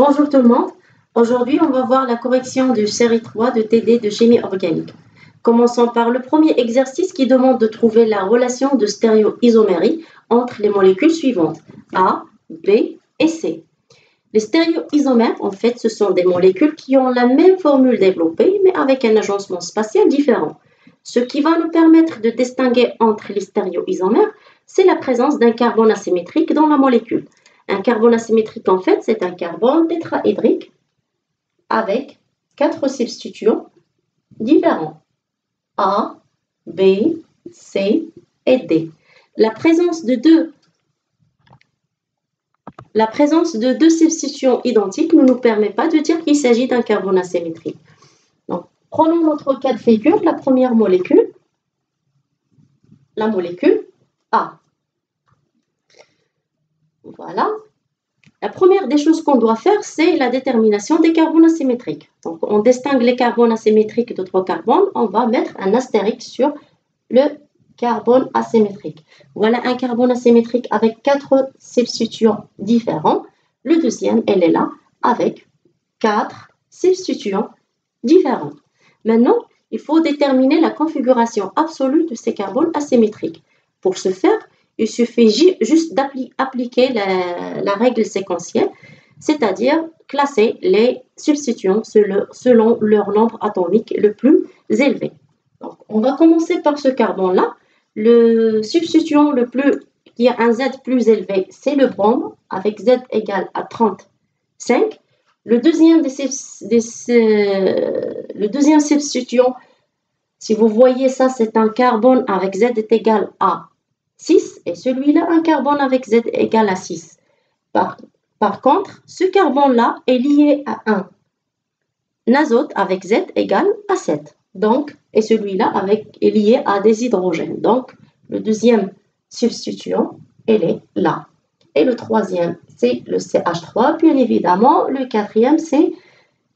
Bonjour tout le monde. Aujourd'hui, on va voir la correction de série 3 de TD de chimie organique. Commençons par le premier exercice qui demande de trouver la relation de stéréoisomérie entre les molécules suivantes, A, B et C. Les stéréoisomères, en fait, ce sont des molécules qui ont la même formule développée, mais avec un agencement spatial différent. Ce qui va nous permettre de distinguer entre les stéréoisomères, c'est la présence d'un carbone asymétrique dans la molécule. Un carbone asymétrique, en fait, c'est un carbone tétraédrique avec 4 substituants différents. A, B, C et D. La présence de deux substituants identiques ne nous permet pas de dire qu'il s'agit d'un carbone asymétrique. Donc, prenons notre cas de figure, la première molécule, la molécule A. Voilà. La première des choses qu'on doit faire, c'est la détermination des carbones asymétriques. Donc, on distingue les carbones asymétriques d'autres carbones. On va mettre un astérisque sur le carbone asymétrique. Voilà un carbone asymétrique avec 4 substituants différents. Le deuxième, elle est là, avec 4 substituants différents. Maintenant, il faut déterminer la configuration absolue de ces carbones asymétriques. Pour ce faire, il suffit juste d'appliquer la règle séquentielle, c'est-à-dire classer les substituants selon leur nombre atomique le plus élevé. Donc, on va commencer par ce carbone-là. Le substituant qui a un Z plus élevé, c'est le brome, avec Z égale à 35. Le deuxième substituant, si vous voyez ça, c'est un carbone avec Z est égal à 6 et celui-là, un carbone avec Z égale à 6. Par contre, ce carbone-là est lié à un azote avec Z égale à 7. Donc, et celui-là est lié à des hydrogènes. Donc, le deuxième substituant, elle est là. Et le troisième, c'est le CH3. Bien évidemment, le quatrième, c'est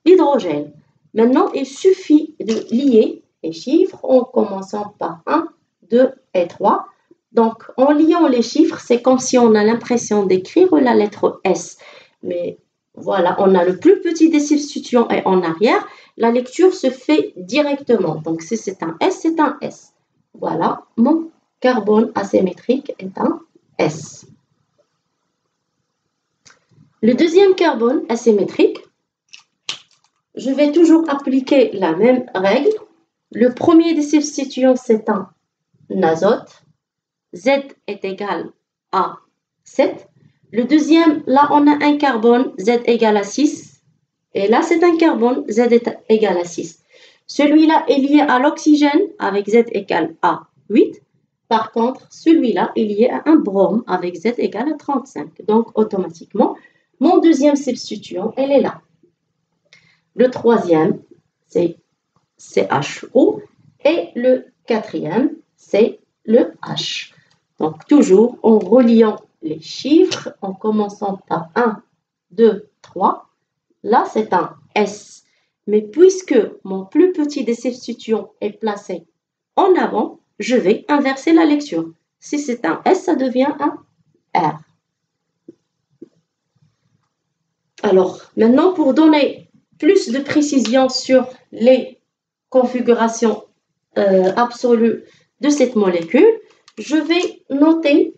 l'hydrogène. Maintenant, il suffit de lier les chiffres en commençant par 1, 2 et 3. Donc, en liant les chiffres, c'est comme si on a l'impression d'écrire la lettre S. Mais voilà, on a le plus petit des substituants et en arrière, la lecture se fait directement. Donc, si c'est un S, c'est un S. Voilà, mon carbone asymétrique est un S. Le deuxième carbone asymétrique, je vais toujours appliquer la même règle. Le premier des substituants, c'est un azote. Z est égal à 7. Le deuxième, là, on a un carbone, Z égale à 6. Et là, c'est un carbone, Z est égal à 6. Celui-là est lié à l'oxygène avec Z égale à 8. Par contre, celui-là est lié à un brome avec Z égale à 35. Donc, automatiquement, mon deuxième substituant, elle est là. Le troisième, c'est CHO. Et le quatrième, c'est le H. Donc, toujours en reliant les chiffres, en commençant par 1, 2, 3. Là, c'est un S. Mais puisque mon plus petit des substituants est placé en avant, je vais inverser la lecture. Si c'est un S, ça devient un R. Alors, maintenant, pour donner plus de précision sur les configurations absolues de cette molécule, je vais noter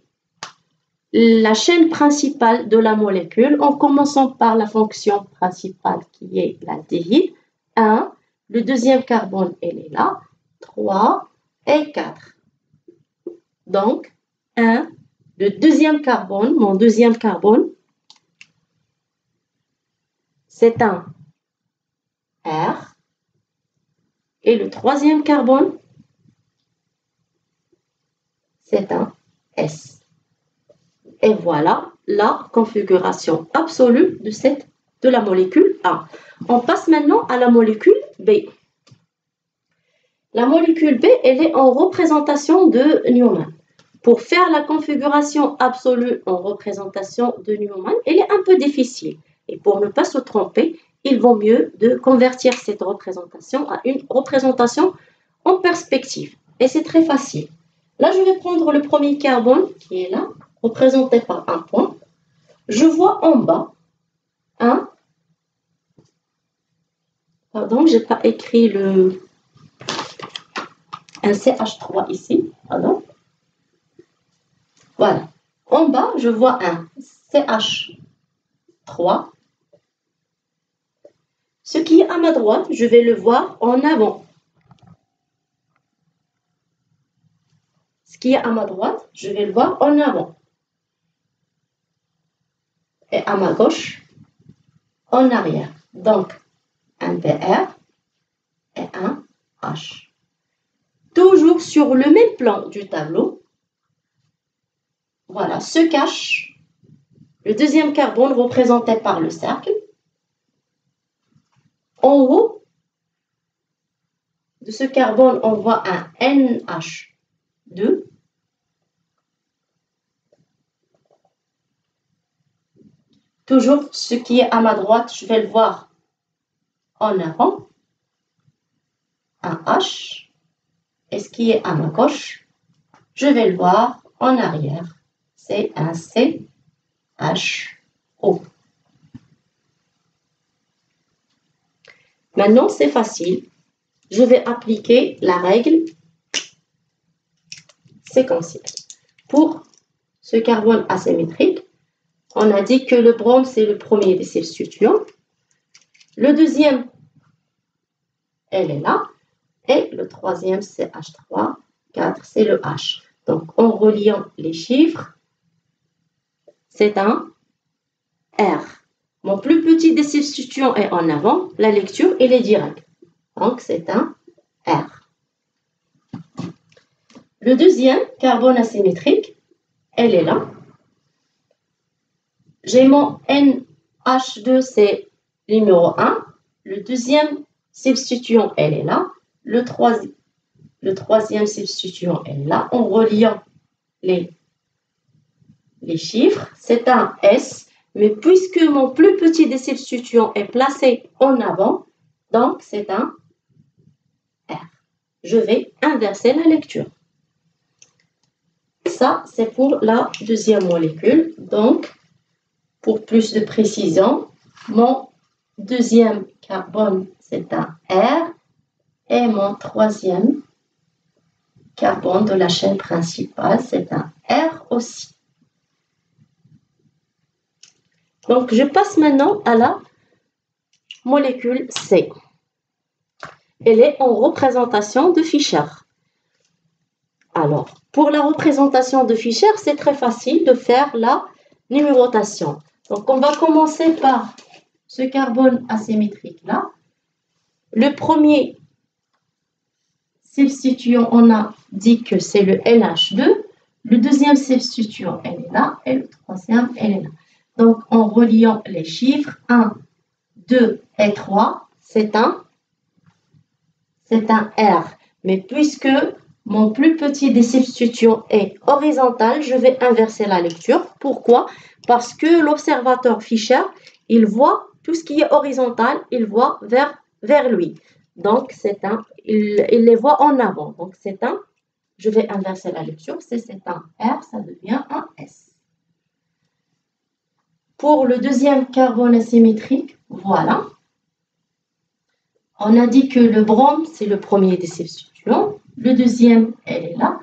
la chaîne principale de la molécule en commençant par la fonction principale qui est l'aldéhyde. 1, le deuxième carbone, elle est là, 3 et 4. Donc, 1, le deuxième carbone, mon deuxième carbone, c'est un R. Et le troisième carbone, c'est un S. Et voilà la configuration absolue de la molécule A. On passe maintenant à la molécule B. La molécule B, elle est en représentation de Newman. Pour faire la configuration absolue en représentation de Newman, elle est un peu difficile. Et pour ne pas se tromper, il vaut mieux de convertir cette représentation à une représentation en perspective. Et c'est très facile. Là, je vais prendre le premier carbone qui est là, représenté par un point. Je vois en bas un Pardon, j'ai pas écrit un CH3 ici. Pardon. Voilà. En bas, je vois un CH3. Ce qui est à ma droite, je vais le voir en avant. Ce qui est à ma droite, je vais le voir en avant. Et à ma gauche, en arrière. Donc, un BR et un H. Toujours sur le même plan du tableau, voilà, se cache le deuxième carbone représenté par le cercle. En haut de ce carbone, on voit un NH2. Toujours ce qui est à ma droite, je vais le voir en avant, un H. Et ce qui est à ma gauche, je vais le voir en arrière. C'est un CHO. Maintenant, c'est facile. Je vais appliquer la règle séquentielle. Pour ce carbone asymétrique, on a dit que le brome, c'est le premier des substituants. Le deuxième, elle est là. Et le troisième, c'est H3. 4, c'est le H. Donc, en reliant les chiffres, c'est un R. Mon plus petit des substituants est en avant. La lecture, elle est directe. Donc, c'est un R. Le deuxième, carbone asymétrique, elle est là. J'ai mon NH2, c'est numéro 1. Le deuxième substituant, elle est là. Le troisième substituant, elle est là. En reliant les chiffres, c'est un S. Mais puisque mon plus petit des substituants est placé en avant, donc c'est un R. Je vais inverser la lecture. Ça, c'est pour la deuxième molécule. Donc, pour plus de précision, mon deuxième carbone, c'est un R. Et mon troisième carbone de la chaîne principale, c'est un R aussi. Donc, je passe maintenant à la molécule C. Elle est en représentation de Fischer. Alors, pour la représentation de Fischer, c'est très facile de faire la numérotation. Donc, on va commencer par ce carbone asymétrique-là. Le premier substituant, on a dit que c'est le NH2. Le deuxième substituant, elle est là. Et le troisième, elle est là. Donc, en reliant les chiffres, 1, 2 et 3, c'est un R. Mais puisque mon plus petit des substituants est horizontal, je vais inverser la lecture. Pourquoi? Parce que l'observateur Fischer, il voit tout ce qui est horizontal, il voit vers lui. Donc, il les voit en avant. Donc, je vais inverser la lecture, c'est un R, ça devient un S. Pour le deuxième carbone asymétrique, voilà. On a dit que le brome, c'est le premier des substituants. Le deuxième, elle est là.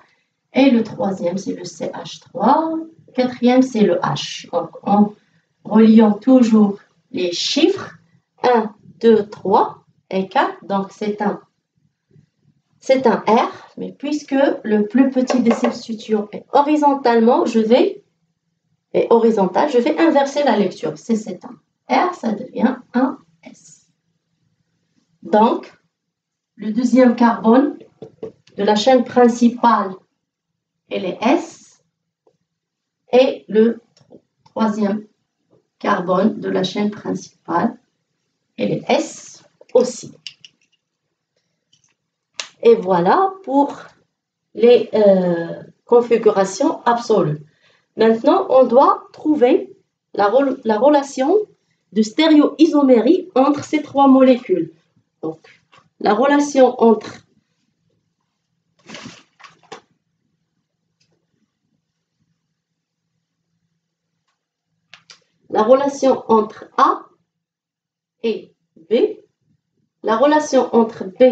Et le troisième, c'est le CH3. Le quatrième, c'est le H. Donc, en reliant toujours les chiffres, 1, 2, 3 et 4. Donc, c'est un R. Mais puisque le plus petit des substituants est horizontalement, je vais inverser la lecture. C'est un R, ça devient un S. Donc, le deuxième carbone de la chaîne principale, elle est S. Et le troisième carbone de la chaîne principale, elle est S aussi. Et voilà pour les configurations absolues. Maintenant, on doit trouver la relation de stéréoisomérie entre ces trois molécules. Donc, la relation entre A et B, la relation entre B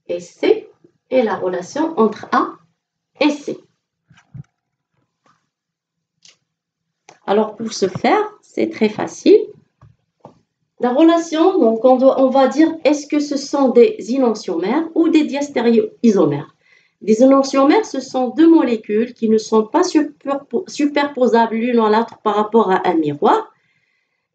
et C et la relation entre A et C. Alors, pour ce faire, c'est très facile. La relation, donc on va dire, est-ce que ce sont des enantiomères ou des diastéréoisomères? Des enantiomères, ce sont deux molécules qui ne sont pas superposables l'une à l'autre par rapport à un miroir.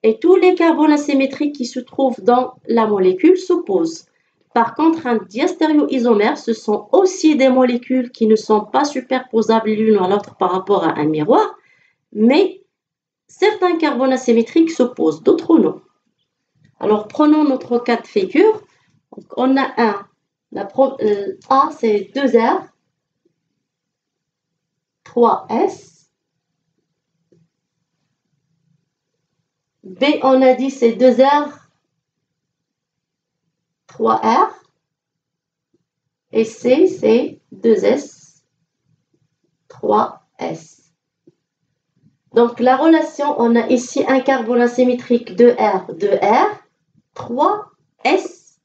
Et tous les carbones asymétriques qui se trouvent dans la molécule s'opposent. Par contre, un diastéréoisomère, ce sont aussi des molécules qui ne sont pas superposables l'une à l'autre par rapport à un miroir, mais certains carbones asymétriques s'opposent, d'autres non. Alors, prenons notre cas de figure. Donc, on a A, c'est 2R, 3S. B, on a dit, c'est 2R, 3R. Et C, c'est 2S, 3S. Donc, la relation, on a ici un carbone asymétrique 2R, 2R, 3S,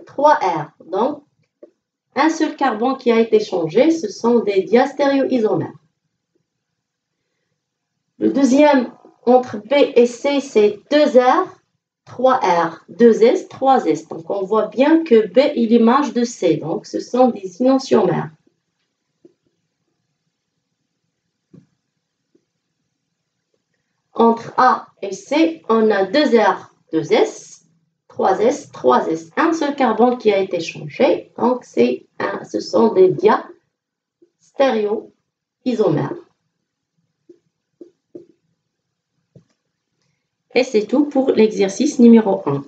3R. Donc, un seul carbone qui a été changé, ce sont des diastéréoisomères. Le deuxième, entre B et C, c'est 2R, 3R, 2S, 3S. Donc, on voit bien que B est l'image de C. Donc, ce sont des enantiomères. Entre A et C, on a 2R, 2S, 3S, 3S. Un seul carbone qui a été changé. Donc, ce sont des diastéréoisomères. Et c'est tout pour l'exercice numéro 1.